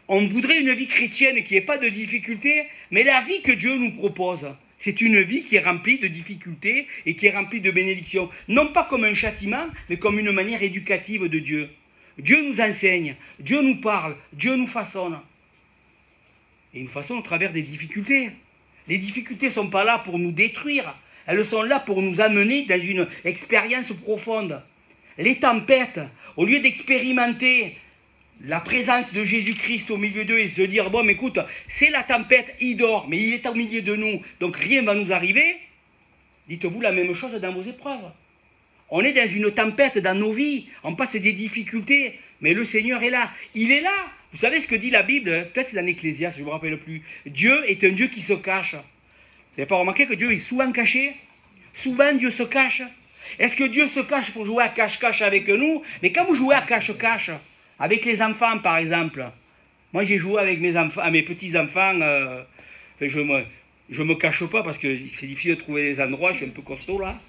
On voudrait une vie chrétienne qui n'ait pas de difficultés, mais la vie que Dieu nous propose, c'est une vie qui est remplie de difficultés et qui est remplie de bénédictions. Non pas comme un châtiment, mais comme une manière éducative de Dieu. Dieu nous enseigne, Dieu nous parle, Dieu nous façonne. Et il nous façonne au travers des difficultés. Les difficultés ne sont pas là pour nous détruire, elles sont là pour nous amener dans une expérience profonde. Les tempêtes, au lieu d'expérimenter la présence de Jésus-Christ au milieu d'eux et se dire, bon, mais écoute, c'est la tempête, il dort, mais il est au milieu de nous, donc rien ne va nous arriver. Dites-vous la même chose dans vos épreuves. On est dans une tempête dans nos vies, on passe des difficultés, mais le Seigneur est là. Il est là. Vous savez ce que dit la Bible? Peut-être c'est dans l'Ecclésiaste, je ne me rappelle plus. Dieu est un Dieu qui se cache. Vous n'avez pas remarqué que Dieu est souvent caché? Souvent Dieu se cache. Est-ce que Dieu se cache pour jouer à cache-cache avec nous? Mais quand vous jouez à cache-cache, Avec les enfants, par exemple. Moi, j'ai joué avec mes enfants, à mes petits-enfants. Je me cache pas parce que c'est difficile de trouver des endroits, je suis un peu costaud là.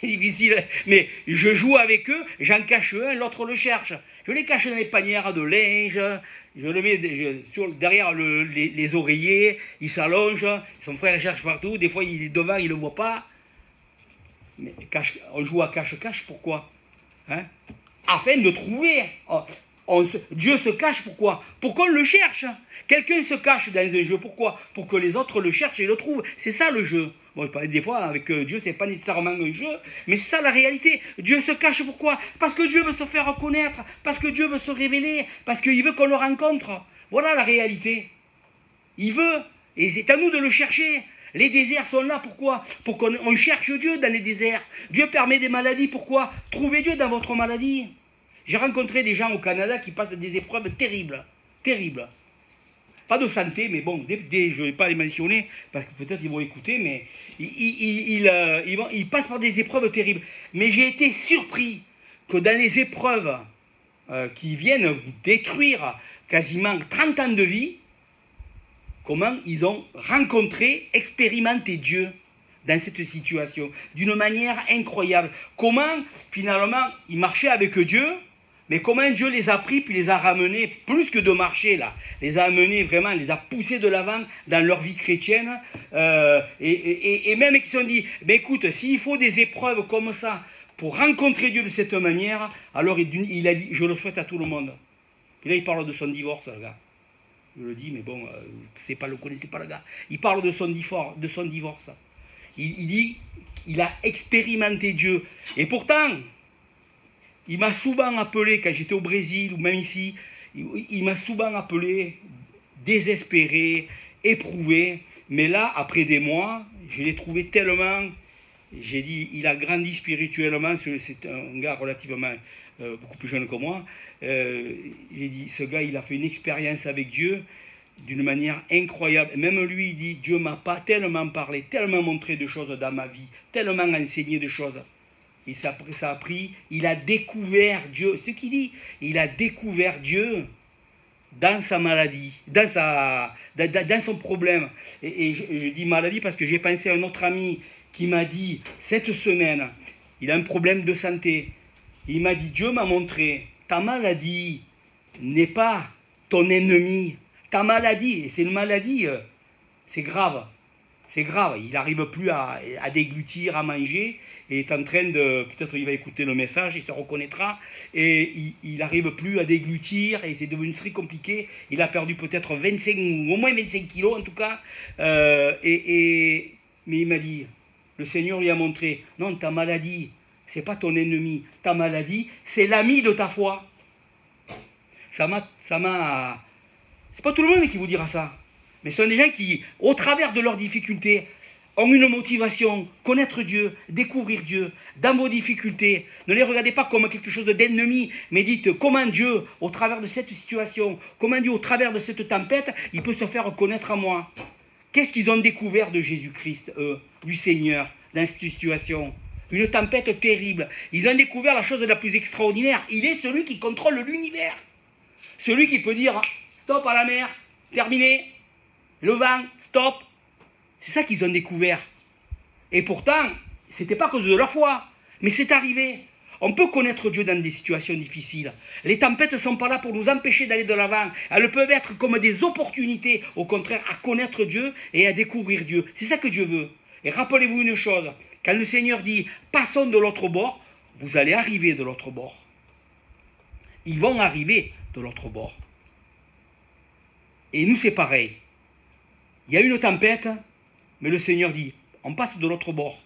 C'est difficile, mais je joue avec eux, j'en cache un, l'autre le cherche. Je les cache dans les panières de linge, je les mets derrière les oreillers, ils s'allongent, son frère les cherche partout, des fois il est devant, il ne le voit pas. Mais on joue à cache-cache, pourquoi, hein? Afin de trouver. Dieu se cache, pourquoi? Pour qu'on le cherche. Quelqu'un se cache dans un jeu, pourquoi? Pour que les autres le cherchent et le trouvent. C'est ça le jeu. Bon, des fois, avec Dieu, c'est pas nécessairement un jeu, mais c'est ça la réalité. Dieu se cache, pourquoi? Parce que Dieu veut se faire reconnaître, parce que Dieu veut se révéler, parce qu'il veut qu'on le rencontre. Voilà la réalité. Il veut, et c'est à nous de le chercher. Les déserts sont là, pourquoi? Pour qu'on cherche Dieu dans les déserts. Dieu permet des maladies, pourquoi? Trouvez Dieu dans votre maladie. J'ai rencontré des gens au Canada qui passent des épreuves terribles, terribles. Pas de santé, mais bon, je ne vais pas les mentionner, parce que peut-être ils vont écouter, mais ils passent par des épreuves terribles. Mais j'ai été surpris que dans les épreuves qui viennent détruire quasiment 30 ans de vie, comment ils ont rencontré, expérimenté Dieu dans cette situation, d'une manière incroyable. Comment, finalement, ils marchaient avec Dieu, mais comment Dieu les a pris, puis les a ramenés, plus que de marcher là, les a amenés vraiment, les a poussés de l'avant dans leur vie chrétienne, et même qu'ils se sont dit, ben écoute, s'il faut des épreuves comme ça, pour rencontrer Dieu de cette manière, alors il a dit, je le souhaite à tout le monde. Et là, il parle de son divorce, le gars. Je le dis, mais bon, connaissez pas le gars. Il parle de son divorce. Il dit, il a expérimenté Dieu. Et pourtant, il m'a souvent appelé, quand j'étais au Brésil, ou même ici, il m'a souvent appelé, désespéré, éprouvé. Mais là, après des mois, je l'ai trouvé tellement, j'ai dit, il a grandi spirituellement, c'est un gars relativement beaucoup plus jeune que moi. J'ai dit, ce gars, il a fait une expérience avec Dieu d'une manière incroyable. Même lui, il dit, Dieu m'a pas tellement parlé, tellement montré de choses dans ma vie, tellement enseigné de choses. Et ça a pris, il a découvert Dieu. Ce qu'il dit, il a découvert Dieu dans sa maladie, dans son problème. Et je dis maladie parce que j'ai pensé à un autre ami qui m'a dit, cette semaine, il a un problème de santé. Il m'a dit, Dieu m'a montré, ta maladie n'est pas ton ennemi. Ta maladie, et c'est une maladie, c'est grave. C'est grave, il n'arrive plus à déglutir, à manger, et est en train de, peut-être il va écouter le message, il se reconnaîtra, et il n'arrive plus à déglutir, et c'est devenu très compliqué. Il a perdu peut-être 25, ou au moins 25 kilos en tout cas, mais il m'a dit, le Seigneur lui a montré, non, ta maladie, c'est pas ton ennemi, ta maladie, c'est l'ami de ta foi. C'est pas tout le monde qui vous dira ça. Mais ce sont des gens qui, au travers de leurs difficultés, ont une motivation, connaître Dieu, découvrir Dieu, dans vos difficultés. Ne les regardez pas comme quelque chose d'ennemi, mais dites comment Dieu, au travers de cette situation, comment Dieu, au travers de cette tempête, il peut se faire connaître à moi. Qu'est-ce qu'ils ont découvert de Jésus-Christ, eux, du Seigneur, dans cette situation? Une tempête terrible. Ils ont découvert la chose la plus extraordinaire. Il est celui qui contrôle l'univers. Celui qui peut dire, stop à la mer, terminé. Le vent, stop. C'est ça qu'ils ont découvert. Et pourtant, ce n'était pas à cause de leur foi, mais c'est arrivé. On peut connaître Dieu dans des situations difficiles. Les tempêtes ne sont pas là pour nous empêcher d'aller de l'avant. Elles peuvent être comme des opportunités, au contraire, à connaître Dieu et à découvrir Dieu. C'est ça que Dieu veut. Et rappelez-vous une chose, quand le Seigneur dit « passons de l'autre bord », vous allez arriver de l'autre bord. Ils vont arriver de l'autre bord. Et nous, c'est pareil. Il y a une tempête, mais le Seigneur dit, on passe de l'autre bord.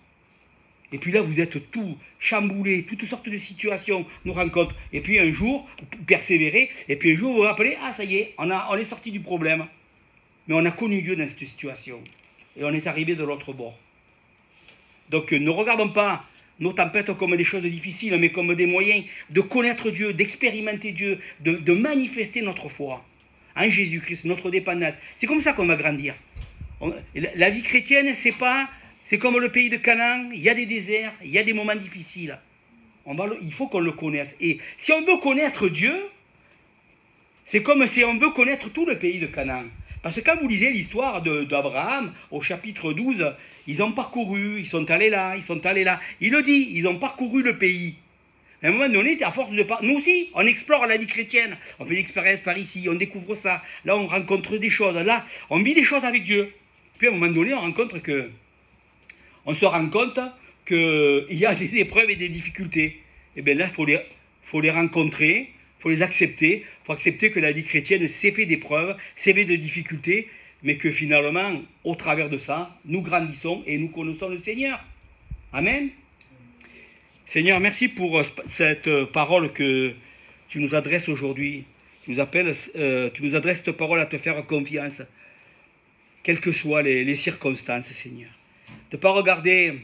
Et puis là, vous êtes tout chamboulé, toutes sortes de situations nous rencontrent. Et puis un jour, vous persévérez, et puis un jour, vous vous rappelez, ah ça y est, on est sorti du problème. Mais on a connu Dieu dans cette situation. Et on est arrivé de l'autre bord. Donc ne regardons pas nos tempêtes comme des choses difficiles, mais comme des moyens de connaître Dieu, d'expérimenter Dieu, de manifester notre foi en Jésus-Christ, notre dépendance. C'est comme ça qu'on va grandir. La vie chrétienne, c'est comme le pays de Canaan, il y a des déserts, il y a des moments difficiles. Il faut qu'on le connaisse. Et si on veut connaître Dieu, C'est comme si on veut connaître tout le pays de Canaan. Parce que quand vous lisez l'histoire d'Abraham, au chapitre 12, ils ont parcouru, ils sont allés là, ils sont allés là. Il le dit, ils ont parcouru le pays. À un moment donné, à force de nous aussi, on explore la vie chrétienne. On fait l'expérience par ici, on découvre ça. Là, on rencontre des choses. Là, on vit des choses avec Dieu. Puis à un moment donné, on se rend compte qu'il y a des épreuves et des difficultés. Et bien là, il faut les rencontrer, il faut les accepter. Il faut accepter que la vie chrétienne, c'est fait d'épreuves, c'est fait de difficultés, mais que finalement, au travers de ça, nous grandissons et nous connaissons le Seigneur. Amen. Seigneur, merci pour cette parole que tu nous adresses aujourd'hui. Tu nous adresses cette parole à te faire confiance, quelles que soient les circonstances, Seigneur. De ne pas regarder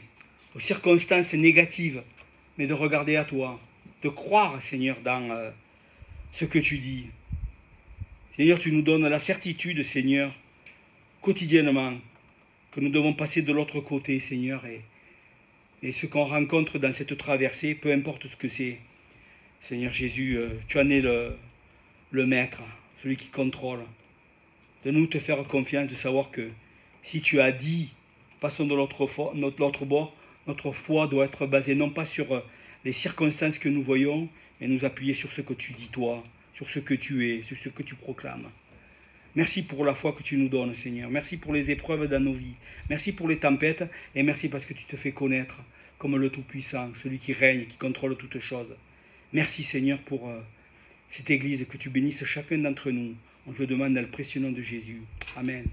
aux circonstances négatives, mais de regarder à toi, de croire, Seigneur, dans ce que tu dis. Seigneur, tu nous donnes la certitude, Seigneur, quotidiennement, que nous devons passer de l'autre côté, Seigneur, et ce qu'on rencontre dans cette traversée, peu importe ce que c'est, Seigneur Jésus, tu en es le maître, celui qui contrôle. De nous te faire confiance, de savoir que si tu as dit, passons de l'autre bord, notre foi doit être basée non pas sur les circonstances que nous voyons, mais nous appuyer sur ce que tu dis toi, sur ce que tu es, sur ce que tu proclames. Merci pour la foi que tu nous donnes, Seigneur. Merci pour les épreuves dans nos vies. Merci pour les tempêtes. Et merci parce que tu te fais connaître comme le Tout-Puissant, celui qui règne, qui contrôle toutes choses. Merci, Seigneur, pour cette Église, que tu bénisses chacun d'entre nous. On te le demande dans le précieux nom de Jésus. Amen.